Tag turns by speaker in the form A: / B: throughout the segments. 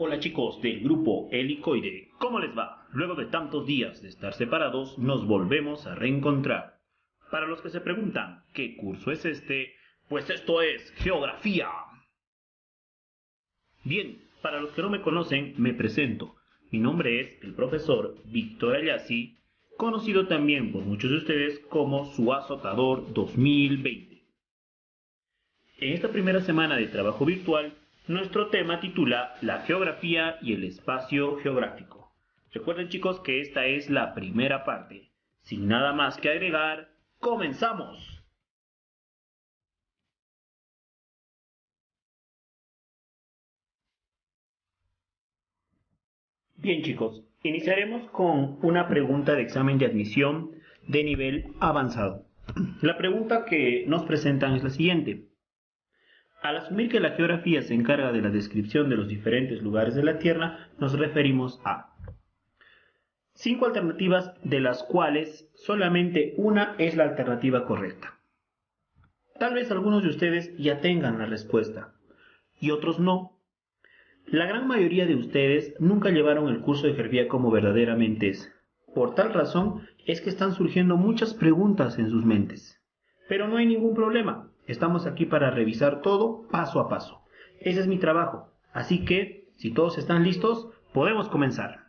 A: Hola chicos del grupo Helicoide, ¿cómo les va? Luego de tantos días de estar separados, nos volvemos a reencontrar. Para los que se preguntan ¿qué curso es este? Pues esto es Geografía. Bien, para los que no me conocen, me presento. Mi nombre es el profesor Víctor Ayasi, conocido también por muchos de ustedes como su azotador 2020. En esta primera semana de trabajo virtual, nuestro tema titula La geografía y el espacio geográfico. Recuerden chicos que esta es la primera parte. Sin nada más que agregar, ¡comenzamos! Bien chicos, iniciaremos con una pregunta de examen de admisión de nivel avanzado. La pregunta que nos presentan es la siguiente. Al asumir que la geografía se encarga de la descripción de los diferentes lugares de la Tierra, nos referimos a 5 alternativas, de las cuales solamente una es la alternativa correcta. Tal vez algunos de ustedes ya tengan la respuesta y otros no. La gran mayoría de ustedes nunca llevaron el curso de geografía como verdaderamente es. Por tal razón es que están surgiendo muchas preguntas en sus mentes. Pero no hay ningún problema. Estamos aquí para revisar todo paso a paso. Ese es mi trabajo. Así que, si todos están listos, podemos comenzar.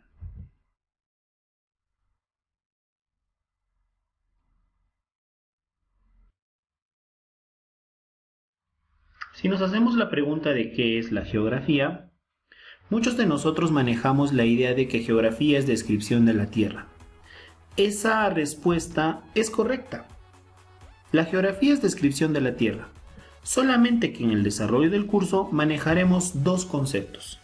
A: Si nos hacemos la pregunta de qué es la geografía, muchos de nosotros manejamos la idea de que geografía es descripción de la Tierra. Esa respuesta es correcta. La geografía es descripción de la Tierra. Solamente que en el desarrollo del curso manejaremos dos conceptos.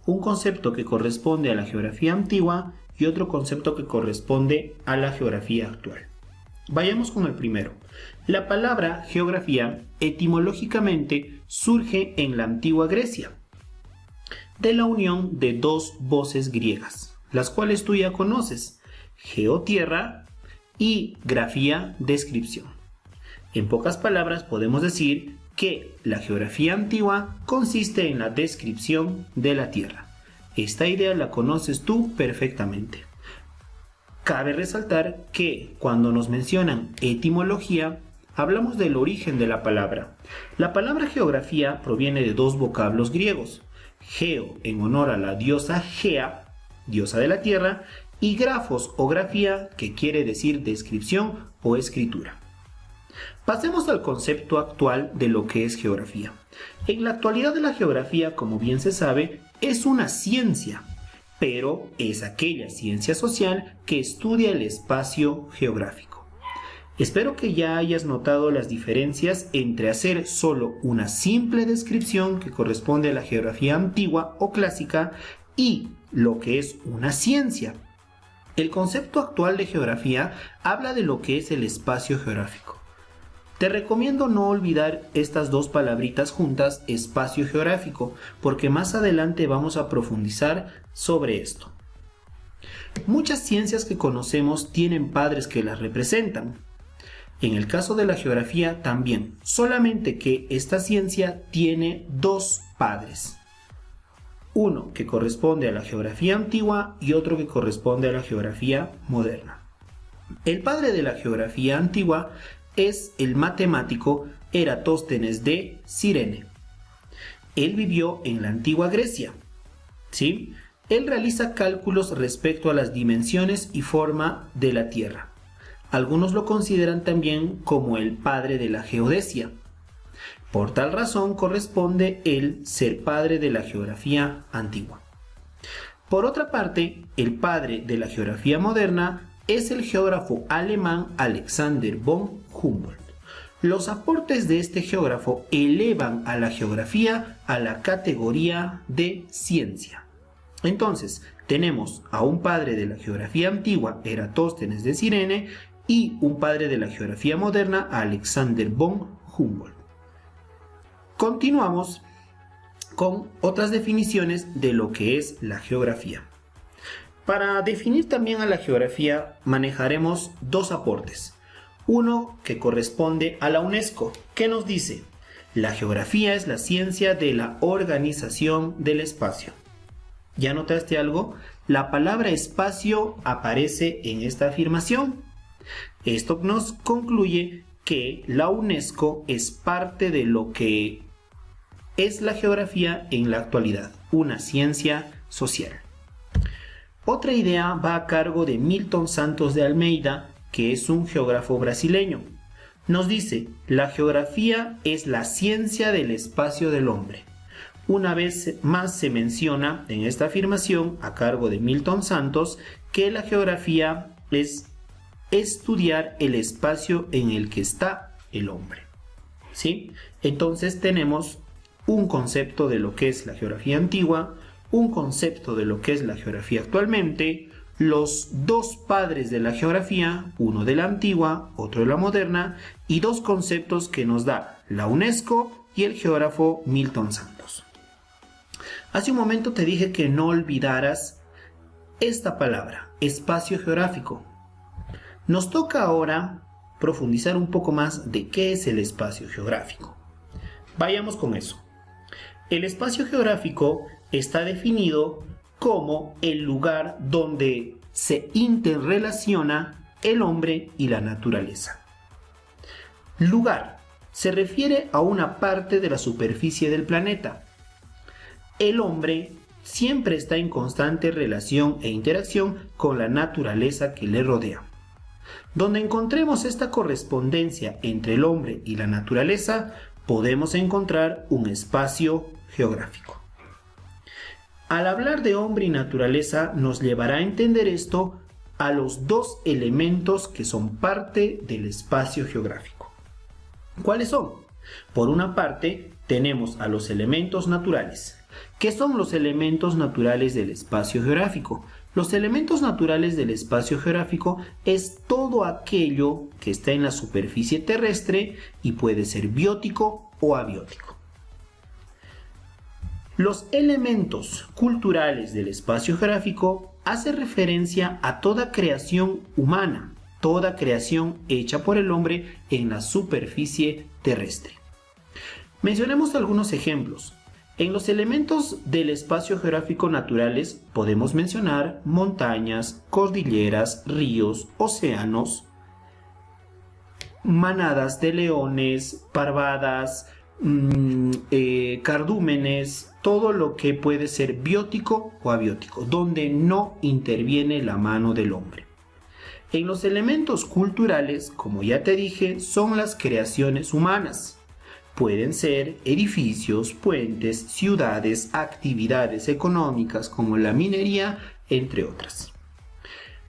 A: Un concepto que corresponde a la geografía antigua y otro concepto que corresponde a la geografía actual. Vayamos con el primero. La palabra geografía etimológicamente surge en la antigua Grecia, de la unión de dos voces griegas, las cuales tú ya conoces, geotierra y grafía, descripción. En pocas palabras podemos decir que la geografía antigua consiste en la descripción de la Tierra. Esta idea la conoces tú perfectamente. Cabe resaltar que cuando nos mencionan etimología, hablamos del origen de la palabra. La palabra geografía proviene de dos vocablos griegos. Geo, en honor a la diosa Gea, diosa de la tierra, y grafos o grafía, que quiere decir descripción o escritura. Pasemos al concepto actual de lo que es geografía. En la actualidad la geografía, como bien se sabe, es una ciencia, pero es aquella ciencia social que estudia el espacio geográfico. Espero que ya hayas notado las diferencias entre hacer solo una simple descripción que corresponde a la geografía antigua o clásica y lo que es una ciencia. El concepto actual de geografía habla de lo que es el espacio geográfico. Te recomiendo no olvidar estas dos palabritas juntas, espacio geográfico, porque más adelante vamos a profundizar sobre esto. Muchas ciencias que conocemos tienen padres que las representan. En el caso de la geografía también, solamente que esta ciencia tiene dos padres. Uno que corresponde a la geografía antigua y otro que corresponde a la geografía moderna. El padre de la geografía antigua es el matemático Eratóstenes de Cirene. Él vivió en la antigua Grecia. ¿Sí? Él realiza cálculos respecto a las dimensiones y forma de la Tierra. Algunos lo consideran también como el padre de la geodesia. Por tal razón corresponde él ser padre de la geografía antigua. Por otra parte, el padre de la geografía moderna es el geógrafo alemán Alexander von Humboldt. Los aportes de este geógrafo elevan a la geografía a la categoría de ciencia. Entonces, tenemos a un padre de la geografía antigua, Eratóstenes de Cirene, y un padre de la geografía moderna, Alexander von Humboldt. Continuamos con otras definiciones de lo que es la geografía. Para definir también a la geografía manejaremos dos aportes. Uno que corresponde a la UNESCO, que nos dice: la geografía es la ciencia de la organización del espacio. ¿Ya notaste algo? La palabra espacio aparece en esta afirmación. Esto nos concluye que la UNESCO es parte de lo que es la geografía en la actualidad, una ciencia social. Otra idea va a cargo de Milton Santos de Almeida, que es un geógrafo brasileño. Nos dice, la geografía es la ciencia del espacio del hombre. Una vez más se menciona en esta afirmación, a cargo de Milton Santos, que la geografía es estudiar el espacio en el que está el hombre. ¿Sí? Entonces tenemos un concepto de lo que es la geografía antigua, un concepto de lo que es la geografía actualmente, los dos padres de la geografía, uno de la antigua, otro de la moderna, y dos conceptos que nos da la UNESCO y el geógrafo Milton Santos. Hace un momento te dije que no olvidaras esta palabra, espacio geográfico. Nos toca ahora profundizar un poco más de qué es el espacio geográfico. Vayamos con eso. El espacio geográfico está definido como el lugar donde se interrelaciona el hombre y la naturaleza. Lugar se refiere a una parte de la superficie del planeta. El hombre siempre está en constante relación e interacción con la naturaleza que le rodea. Donde encontremos esta correspondencia entre el hombre y la naturaleza, podemos encontrar un espacio geográfico. Al hablar de hombre y naturaleza, nos llevará a entender esto a los dos elementos que son parte del espacio geográfico. ¿Cuáles son? Por una parte, tenemos a los elementos naturales. ¿Qué son los elementos naturales del espacio geográfico? Los elementos naturales del espacio geográfico es todo aquello que está en la superficie terrestre y puede ser biótico o abiótico. Los elementos culturales del espacio geográfico hacen referencia a toda creación humana, toda creación hecha por el hombre en la superficie terrestre. Mencionemos algunos ejemplos. En los elementos del espacio geográfico naturales podemos mencionar montañas, cordilleras, ríos, océanos, manadas de leones, parvadas, cardúmenes, todo lo que puede ser biótico o abiótico, donde no interviene la mano del hombre. En los elementos culturales, como ya te dije, son las creaciones humanas. Pueden ser edificios, puentes, ciudades, actividades económicas como la minería, entre otras.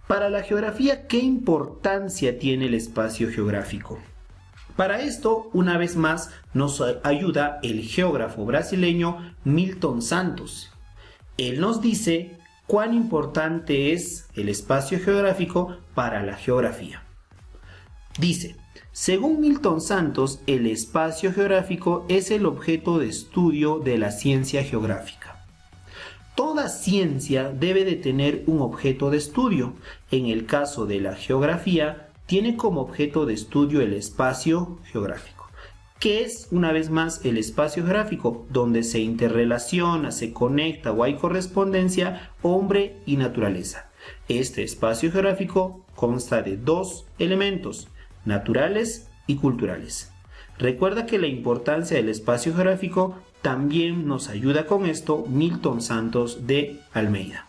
A: Para la geografía, ¿qué importancia tiene el espacio geográfico? Para esto, una vez más, nos ayuda el geógrafo brasileño Milton Santos. Él nos dice cuán importante es el espacio geográfico para la geografía. Dice, según Milton Santos, el espacio geográfico es el objeto de estudio de la ciencia geográfica. Toda ciencia debe de tener un objeto de estudio. En el caso de la geografía, tiene como objeto de estudio el espacio geográfico. ¿Qué es, una vez más, el espacio geográfico? Donde se interrelaciona, se conecta o hay correspondencia hombre y naturaleza. Este espacio geográfico consta de dos elementos, naturales y culturales. Recuerda que la importancia del espacio geográfico también nos ayuda con esto Milton Santos de Almeida.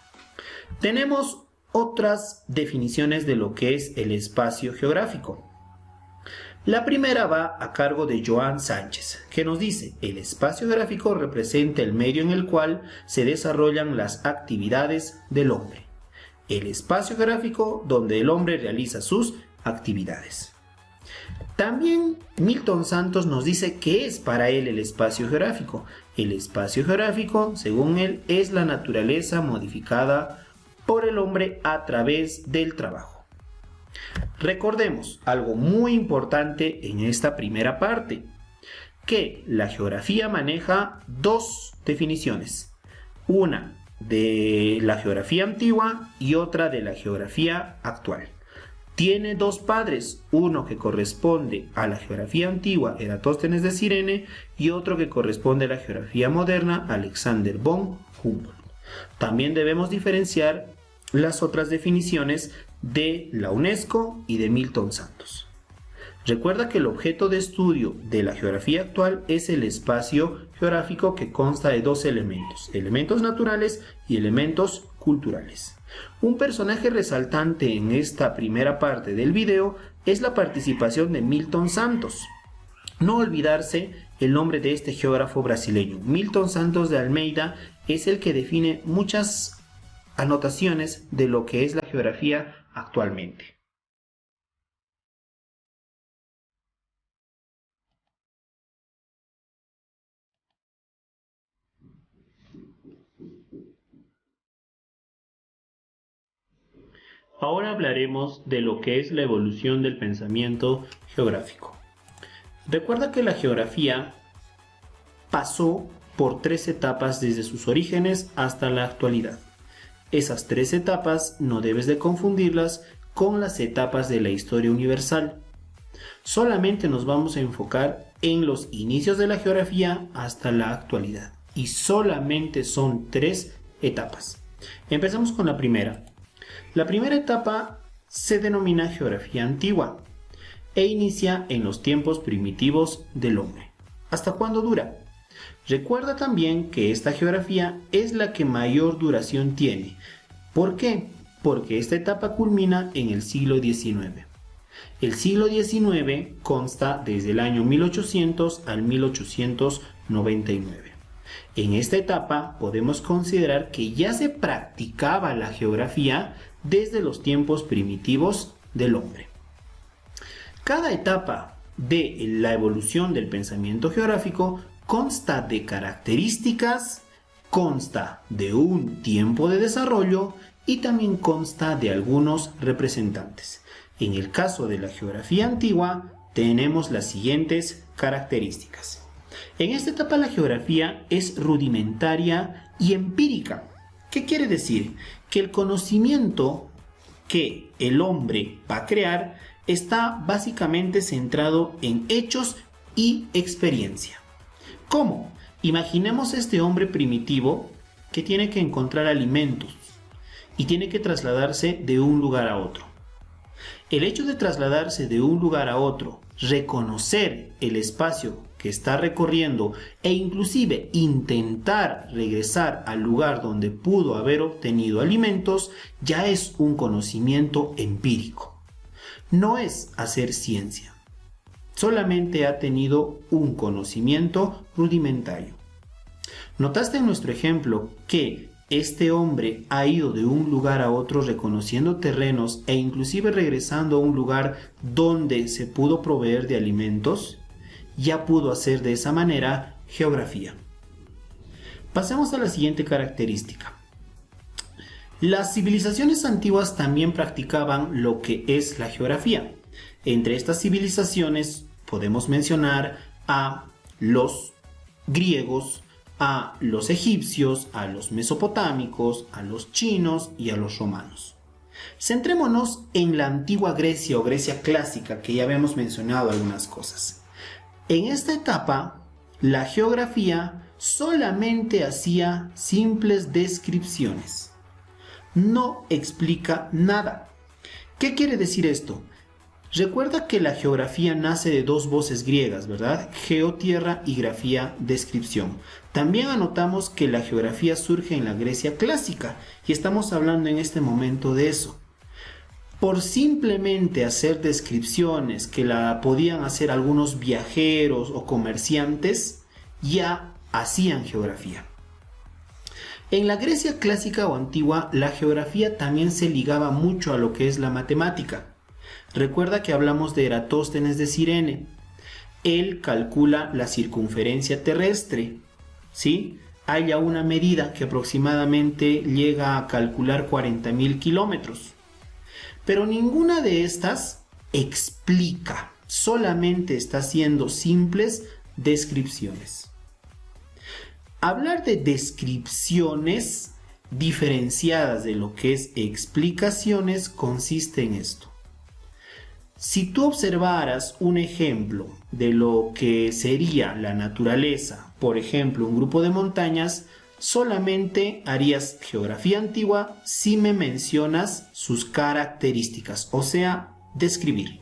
A: Tenemos otras definiciones de lo que es el espacio geográfico. La primera va a cargo de Joan Sánchez, que nos dice: el espacio geográfico representa el medio en el cual se desarrollan las actividades del hombre. El espacio geográfico donde el hombre realiza sus actividades. También Milton Santos nos dice qué es para él el espacio geográfico. El espacio geográfico, según él, es la naturaleza modificada por el hombre a través del trabajo. Recordemos algo muy importante en esta primera parte, que la geografía maneja dos definiciones, una de la geografía antigua y otra de la geografía actual. Tiene dos padres, uno que corresponde a la geografía antigua, Eratóstenes de Cirene, y otro que corresponde a la geografía moderna, Alexander von Humboldt. También debemos diferenciar las otras definiciones de la UNESCO y de Milton Santos. Recuerda que el objeto de estudio de la geografía actual es el espacio geográfico que consta de dos elementos, elementos naturales y elementos culturales. Un personaje resaltante en esta primera parte del video es la participación de Milton Santos. No olvidarse el nombre de este geógrafo brasileño. Milton Santos de Almeida es el que define muchas anotaciones de lo que es la geografía actualmente. Ahora hablaremos de lo que es la evolución del pensamiento geográfico. Recuerda que la geografía pasó por 3 etapas desde sus orígenes hasta la actualidad. Esas 3 etapas no debes de confundirlas con las etapas de la historia universal. Solamente nos vamos a enfocar en los inicios de la geografía hasta la actualidad. Y solamente son 3 etapas. Empezamos con la primera. La primera etapa se denomina geografía antigua e inicia en los tiempos primitivos del hombre. ¿Hasta cuándo dura? Recuerda también que esta geografía es la que mayor duración tiene. ¿Por qué? Porque esta etapa culmina en el siglo XIX. El siglo XIX consta desde el año 1800 al 1899. En esta etapa podemos considerar que ya se practicaba la geografía desde los tiempos primitivos del hombre. Cada etapa de la evolución del pensamiento geográfico consta de características, consta de un tiempo de desarrollo y también consta de algunos representantes. En el caso de la geografía antigua tenemos las siguientes características. En esta etapa la geografía es rudimentaria y empírica. ¿Qué quiere decir? Que el conocimiento que el hombre va a crear está básicamente centrado en hechos y experiencia. ¿Cómo? Imaginemos este hombre primitivo que tiene que encontrar alimentos y tiene que trasladarse de un lugar a otro. El hecho de trasladarse de un lugar a otro, reconocer el espacio que está recorriendo e inclusive intentar regresar al lugar donde pudo haber obtenido alimentos, ya es un conocimiento empírico. No es hacer ciencia, solamente ha tenido un conocimiento rudimentario. ¿Notaste en nuestro ejemplo que este hombre ha ido de un lugar a otro reconociendo terrenos e inclusive regresando a un lugar donde se pudo proveer de alimentos? Ya pudo hacer de esa manera geografía. Pasemos a la siguiente característica. Las civilizaciones antiguas también practicaban lo que es la geografía. Entre estas civilizaciones podemos mencionar a los griegos, a los egipcios, a los mesopotámicos, a los chinos y a los romanos. Centrémonos en la antigua Grecia o Grecia clásica, que ya habíamos mencionado algunas cosas. En esta etapa, la geografía solamente hacía simples descripciones. No explica nada. ¿Qué quiere decir esto? Recuerda que la geografía nace de 2 voces griegas, ¿verdad? Geo, tierra, y grafía, descripción. También anotamos que la geografía surge en la Grecia clásica y estamos hablando en este momento de eso. Por simplemente hacer descripciones que la podían hacer algunos viajeros o comerciantes, ya hacían geografía. En la Grecia clásica o antigua, la geografía también se ligaba mucho a lo que es la matemática. Recuerda que hablamos de Eratóstenes de Cirene. Él calcula la circunferencia terrestre, ¿sí? Hay ya una medida que aproximadamente llega a calcular 40.000 kilómetros. Pero ninguna de estas explica, solamente está haciendo simples descripciones. Hablar de descripciones diferenciadas de lo que es explicaciones consiste en esto. Si tú observaras un ejemplo de lo que sería la naturaleza, por ejemplo, un grupo de montañas, solamente harías geografía antigua si me mencionas sus características, o sea, describir.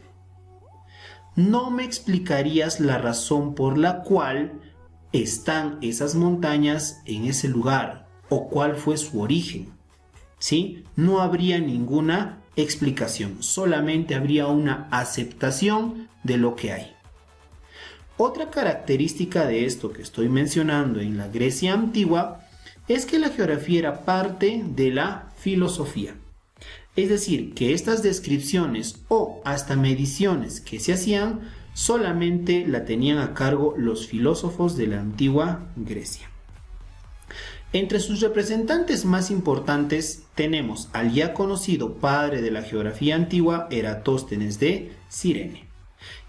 A: No me explicarías la razón por la cual están esas montañas en ese lugar o cuál fue su origen. ¿Sí? No habría ninguna explicación, solamente habría una aceptación de lo que hay. Otra característica de esto que estoy mencionando en la Grecia antigua es que la geografía era parte de la filosofía. Es decir, que estas descripciones o hasta mediciones que se hacían solamente la tenían a cargo los filósofos de la antigua Grecia. Entre sus representantes más importantes tenemos al ya conocido padre de la geografía antigua, Eratóstenes de Cirene.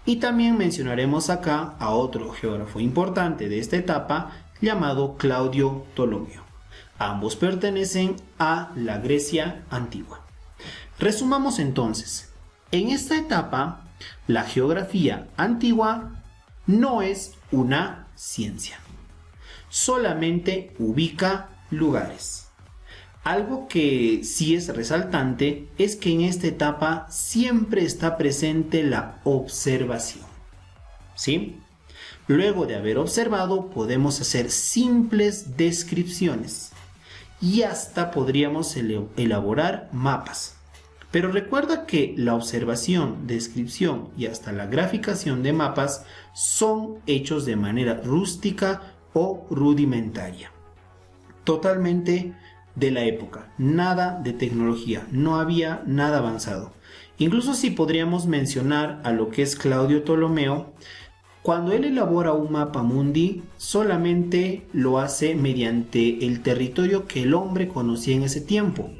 A: Y también mencionaremos acá a otro geógrafo importante de esta etapa llamado Claudio Ptolomeo. Ambos pertenecen a la Grecia antigua. Resumamos entonces. En esta etapa, la geografía antigua no es una ciencia. Solamente ubica lugares. Algo que sí es resaltante es que en esta etapa siempre está presente la observación. ¿Sí? Luego de haber observado, podemos hacer simples descripciones y hasta podríamos elaborar mapas. Pero recuerda que la observación, descripción y hasta la graficación de mapas son hechos de manera rústica o rudimentaria. Totalmente de la época, nada de tecnología, no había nada avanzado. Incluso si podríamos mencionar a lo que es Claudio Ptolomeo, cuando él elabora un mapa mundi, solamente lo hace mediante el territorio que el hombre conocía en ese tiempo.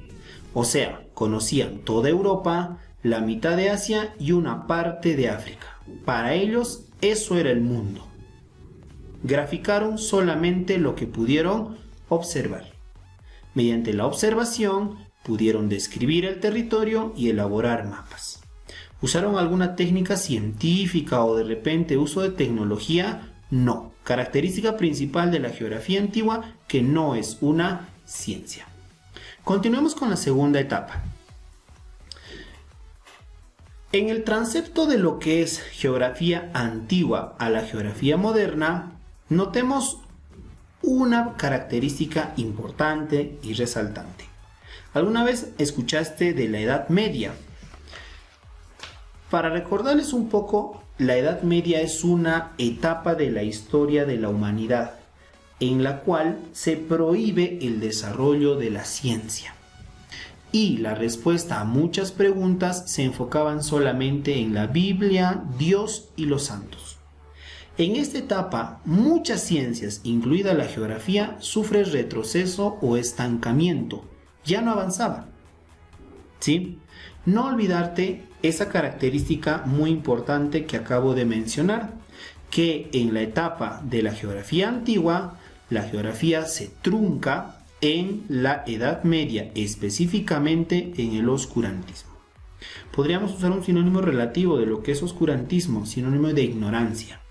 A: O sea, conocían toda Europa, la mitad de Asia y una parte de África. Para ellos, eso era el mundo. Graficaron solamente lo que pudieron observar. Mediante la observación, pudieron describir el territorio y elaborar mapas. ¿Usaron alguna técnica científica o de repente uso de tecnología? No. Característica principal de la geografía antigua, que no es una ciencia. Continuemos con la segunda etapa. En el transepto de lo que es geografía antigua a la geografía moderna, notemos una característica importante y resaltante. ¿Alguna vez escuchaste de la Edad Media? Para recordarles un poco, la Edad Media es una etapa de la historia de la humanidad en la cual se prohíbe el desarrollo de la ciencia. Y la respuesta a muchas preguntas se enfocaban solamente en la Biblia, Dios y los santos. En esta etapa, muchas ciencias, incluida la geografía, sufren retroceso o estancamiento. Ya no avanzaban. ¿Sí? No olvidarte esa característica muy importante que acabo de mencionar, que en la etapa de la geografía antigua, la geografía se trunca en la Edad Media, específicamente en el oscurantismo. Podríamos usar un sinónimo relativo de lo que es oscurantismo, sinónimo de ignorancia.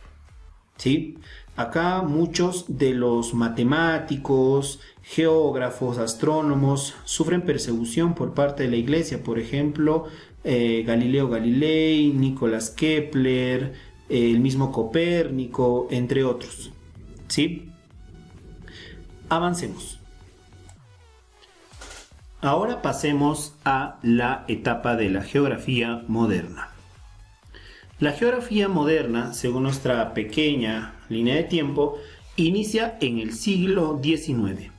A: ¿Sí? Acá muchos de los matemáticos, geógrafos, astrónomos sufren persecución por parte de la iglesia. Por ejemplo, Galileo Galilei, Nicolás Kepler, el mismo Copérnico, entre otros. ¿Sí? Avancemos. Ahora pasemos a la etapa de la geografía moderna. La geografía moderna, según nuestra pequeña línea de tiempo, inicia en el siglo XIX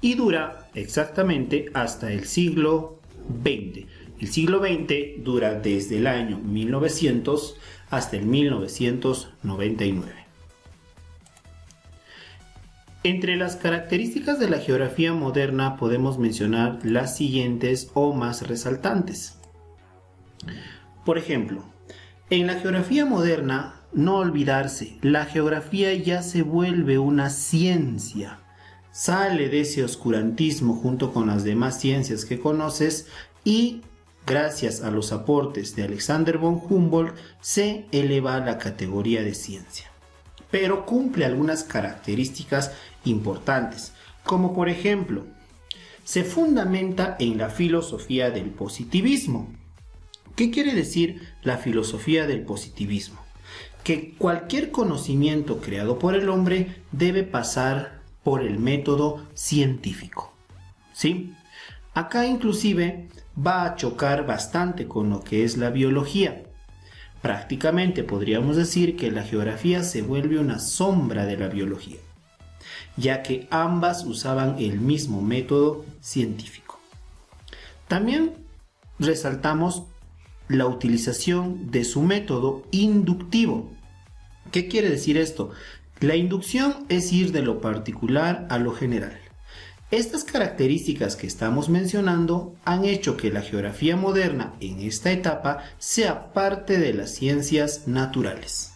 A: y dura exactamente hasta el siglo XX. El siglo XX dura desde el año 1900 hasta el 1999. Entre las características de la geografía moderna podemos mencionar las siguientes o más resaltantes. Por ejemplo, en la geografía moderna, no olvidarse, la geografía ya se vuelve una ciencia. Sale de ese oscurantismo junto con las demás ciencias que conoces y, gracias a los aportes de Alexander von Humboldt, se eleva a la categoría de ciencia. Pero cumple algunas características importantes, como por ejemplo, se fundamenta en la filosofía del positivismo. ¿Qué quiere decir la filosofía del positivismo? Que cualquier conocimiento creado por el hombre debe pasar por el método científico. ¿Sí? Acá inclusive va a chocar bastante con lo que es la biología. Prácticamente podríamos decir que la geografía se vuelve una sombra de la biología, ya que ambas usaban el mismo método científico. También resaltamos la utilización de su método inductivo. ¿Qué quiere decir esto? La inducción es ir de lo particular a lo general. Estas características que estamos mencionando han hecho que la geografía moderna en esta etapa sea parte de las ciencias naturales.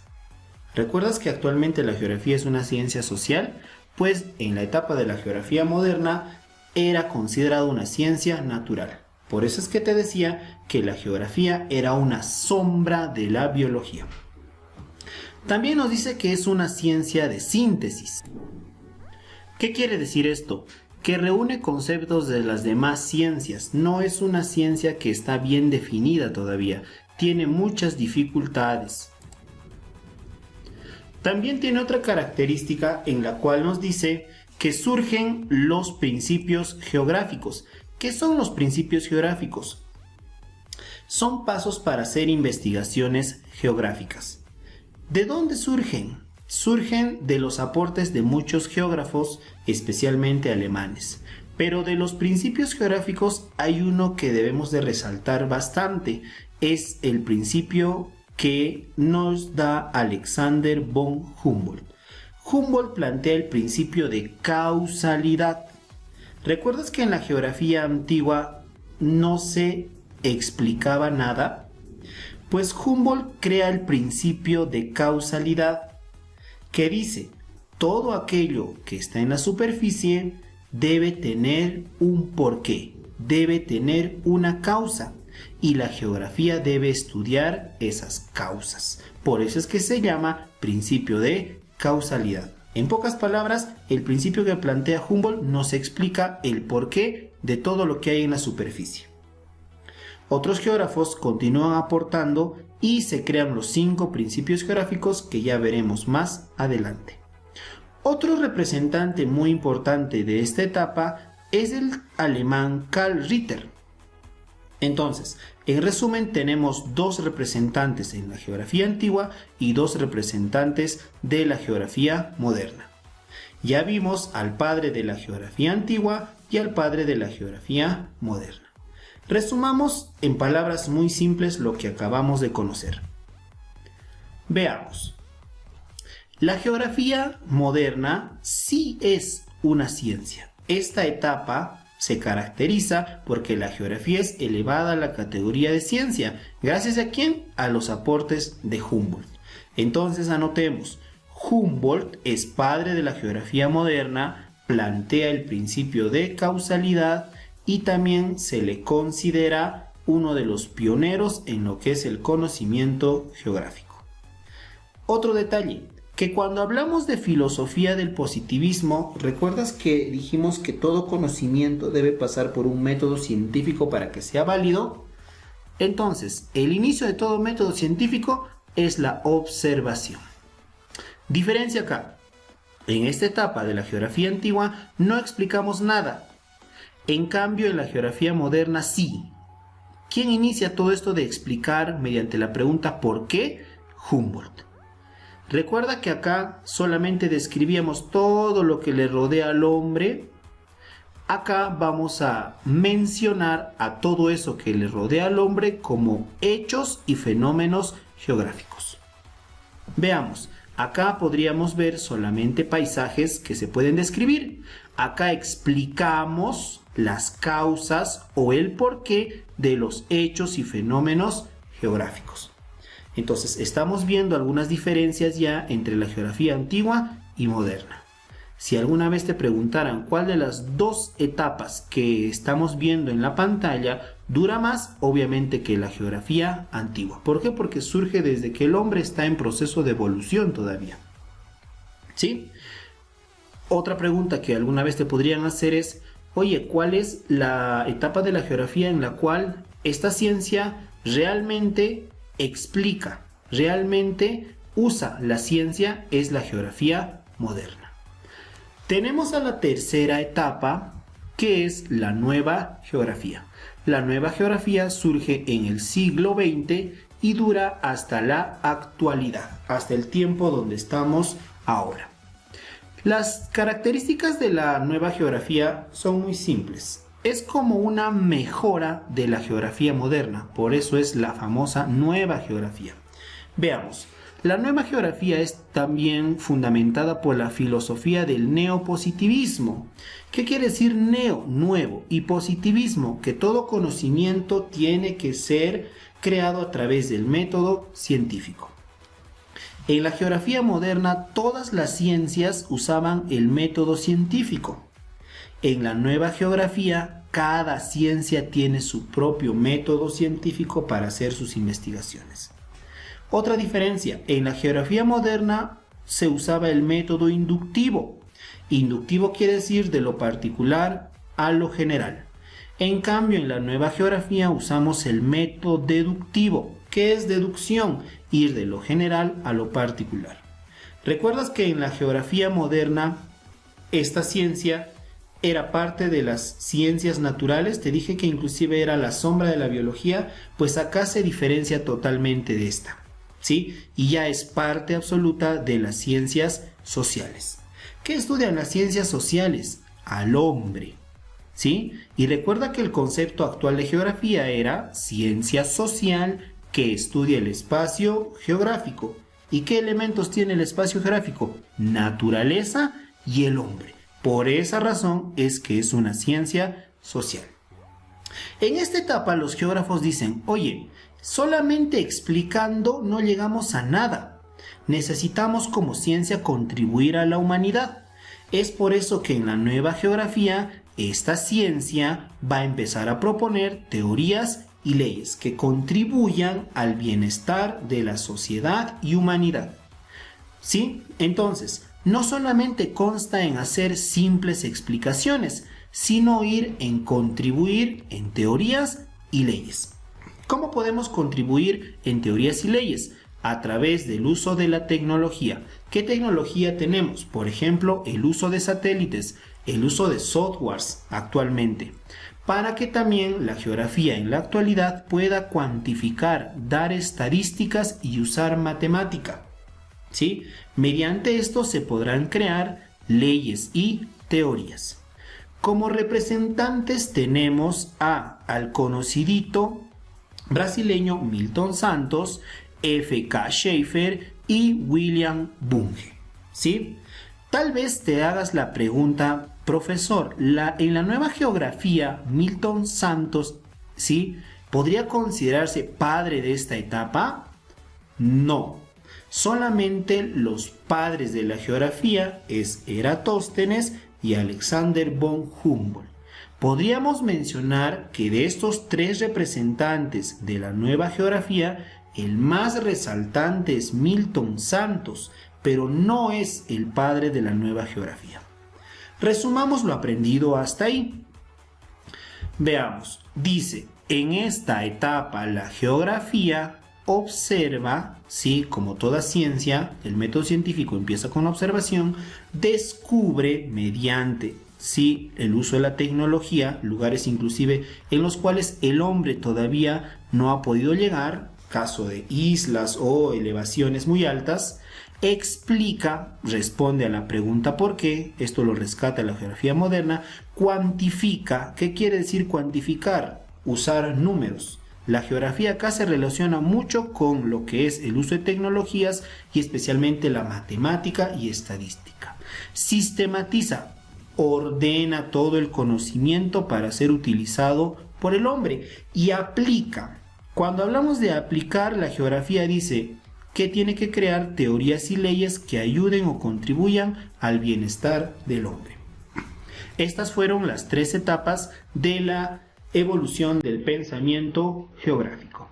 A: ¿Recuerdas que actualmente la geografía es una ciencia social? Pues en la etapa de la geografía moderna era considerada una ciencia natural. Por eso es que te decía que la geografía era una sombra de la biología. También nos dice que es una ciencia de síntesis. ¿Qué quiere decir esto? Que reúne conceptos de las demás ciencias. No es una ciencia que está bien definida todavía. Tiene muchas dificultades. También tiene otra característica en la cual nos dice que surgen los principios geográficos. ¿Qué son los principios geográficos? Son pasos para hacer investigaciones geográficas. ¿De dónde surgen? Surgen de los aportes de muchos geógrafos, especialmente alemanes. Pero de los principios geográficos hay uno que debemos de resaltar bastante. Es el principio que nos da Alexander von Humboldt. Humboldt plantea el principio de causalidad. ¿Recuerdas que en la geografía antigua no se explicaba nada? Pues Humboldt crea el principio de causalidad, que dice, todo aquello que está en la superficie debe tener un porqué, debe tener una causa, y la geografía debe estudiar esas causas. Por eso es que se llama principio de causalidad. En pocas palabras, el principio que plantea Humboldt nos explica el porqué de todo lo que hay en la superficie. Otros geógrafos continúan aportando y se crean los 5 principios geográficos que ya veremos más adelante. Otro representante muy importante de esta etapa es el alemán Karl Ritter. Entonces, en resumen, tenemos 2 representantes en la geografía antigua y 2 representantes de la geografía moderna. Ya vimos al padre de la geografía antigua y al padre de la geografía moderna. Resumamos en palabras muy simples lo que acabamos de conocer. Veamos. La geografía moderna sí es una ciencia. Esta etapa se caracteriza porque la geografía es elevada a la categoría de ciencia. ¿Gracias a quién? A los aportes de Humboldt. Entonces anotemos, Humboldt es padre de la geografía moderna, plantea el principio de causalidad y también se le considera uno de los pioneros en lo que es el conocimiento geográfico. Otro detalle, que cuando hablamos de filosofía del positivismo, ¿recuerdas que dijimos que todo conocimiento debe pasar por un método científico para que sea válido? Entonces, el inicio de todo método científico es la observación. Diferencia acá. En esta etapa de la geografía antigua no explicamos nada. En cambio, en la geografía moderna sí. ¿Quién inicia todo esto de explicar mediante la pregunta ¿por qué? Humboldt. Recuerda que acá solamente describíamos todo lo que le rodea al hombre. Acá vamos a mencionar a todo eso que le rodea al hombre como hechos y fenómenos geográficos. Veamos, acá podríamos ver solamente paisajes que se pueden describir. Acá explicamos las causas o el porqué de los hechos y fenómenos geográficos. Entonces estamos viendo algunas diferencias ya entre la geografía antigua y moderna. Si alguna vez te preguntaran cuál de las 2 etapas que estamos viendo en la pantalla dura más, obviamente que la geografía antigua. ¿Por qué? Porque surge desde que el hombre está en proceso de evolución todavía. ¿Sí? Otra pregunta que alguna vez te podrían hacer es, oye, ¿cuál es la etapa de la geografía en la cual esta ciencia realmente explica, realmente usa la ciencia? Es la geografía moderna. Tenemos a la tercera etapa, que es la nueva geografía. La nueva geografía surge en el siglo XX y dura hasta la actualidad, hasta el tiempo donde estamos ahora. Las características de la nueva geografía son muy simples. Es como una mejora de la geografía moderna, por eso es la famosa nueva geografía. Veamos, la nueva geografía es también fundamentada por la filosofía del neopositivismo. ¿Qué quiere decir neo? Nuevo, y positivismo, que todo conocimiento tiene que ser creado a través del método científico. En la geografía moderna, todas las ciencias usaban el método científico. En la nueva geografía, cada ciencia tiene su propio método científico para hacer sus investigaciones. Otra diferencia, en la geografía moderna se usaba el método inductivo. Inductivo quiere decir de lo particular a lo general. En cambio, en la nueva geografía usamos el método deductivo. ¿Qué es deducción? Ir de lo general a lo particular. ¿Recuerdas que en la geografía moderna esta ciencia era parte de las ciencias naturales? Te dije que inclusive era la sombra de la biología, pues acá se diferencia totalmente de esta, ¿sí? Y ya es parte absoluta de las ciencias sociales. ¿Qué estudian las ciencias sociales? Al hombre, ¿sí? Y recuerda que el concepto actual de geografía era ciencia social que estudia el espacio geográfico. ¿Y qué elementos tiene el espacio geográfico? Naturaleza y el hombre. Por esa razón es que es una ciencia social. En esta etapa los geógrafos dicen, oye, solamente explicando no llegamos a nada. Necesitamos como ciencia contribuir a la humanidad. Es por eso que en la nueva geografía esta ciencia va a empezar a proponer teorías y leyes que contribuyan al bienestar de la sociedad y humanidad. ¿Sí? Entonces, no solamente consta en hacer simples explicaciones, sino ir en contribuir en teorías y leyes. ¿Cómo podemos contribuir en teorías y leyes? A través del uso de la tecnología. ¿Qué tecnología tenemos? Por ejemplo, el uso de satélites, el uso de softwares actualmente, para que también la geografía en la actualidad pueda cuantificar, dar estadísticas y usar matemática. ¿Sí? Mediante esto se podrán crear leyes y teorías. Como representantes tenemos al conocidito brasileño Milton Santos, F.K. Schaefer y William Bunge. ¿Sí? Tal vez te hagas la pregunta, profesor, en la nueva geografía, Milton Santos, ¿sí? ¿Podría considerarse padre de esta etapa? No. Solamente los padres de la geografía es Eratóstenes y Alexander von Humboldt. Podríamos mencionar que de estos tres representantes de la nueva geografía, el más resaltante es Milton Santos, pero no es el padre de la nueva geografía. Resumamos lo aprendido hasta ahí. Veamos, dice, en esta etapa la geografía observa, ¿sí? Como toda ciencia, el método científico empieza con la observación, descubre mediante, ¿sí? El uso de la tecnología, lugares inclusive en los cuales el hombre todavía no ha podido llegar, caso de islas o elevaciones muy altas, explica, responde a la pregunta ¿por qué? Esto lo rescata la geografía moderna, cuantifica. ¿Qué quiere decir cuantificar? Usar números. La geografía acá se relaciona mucho con lo que es el uso de tecnologías y especialmente la matemática y estadística. Sistematiza, ordena todo el conocimiento para ser utilizado por el hombre y aplica. Cuando hablamos de aplicar, la geografía dice que tiene que crear teorías y leyes que ayuden o contribuyan al bienestar del hombre. Estas fueron las tres etapas de la evolución del pensamiento geográfico.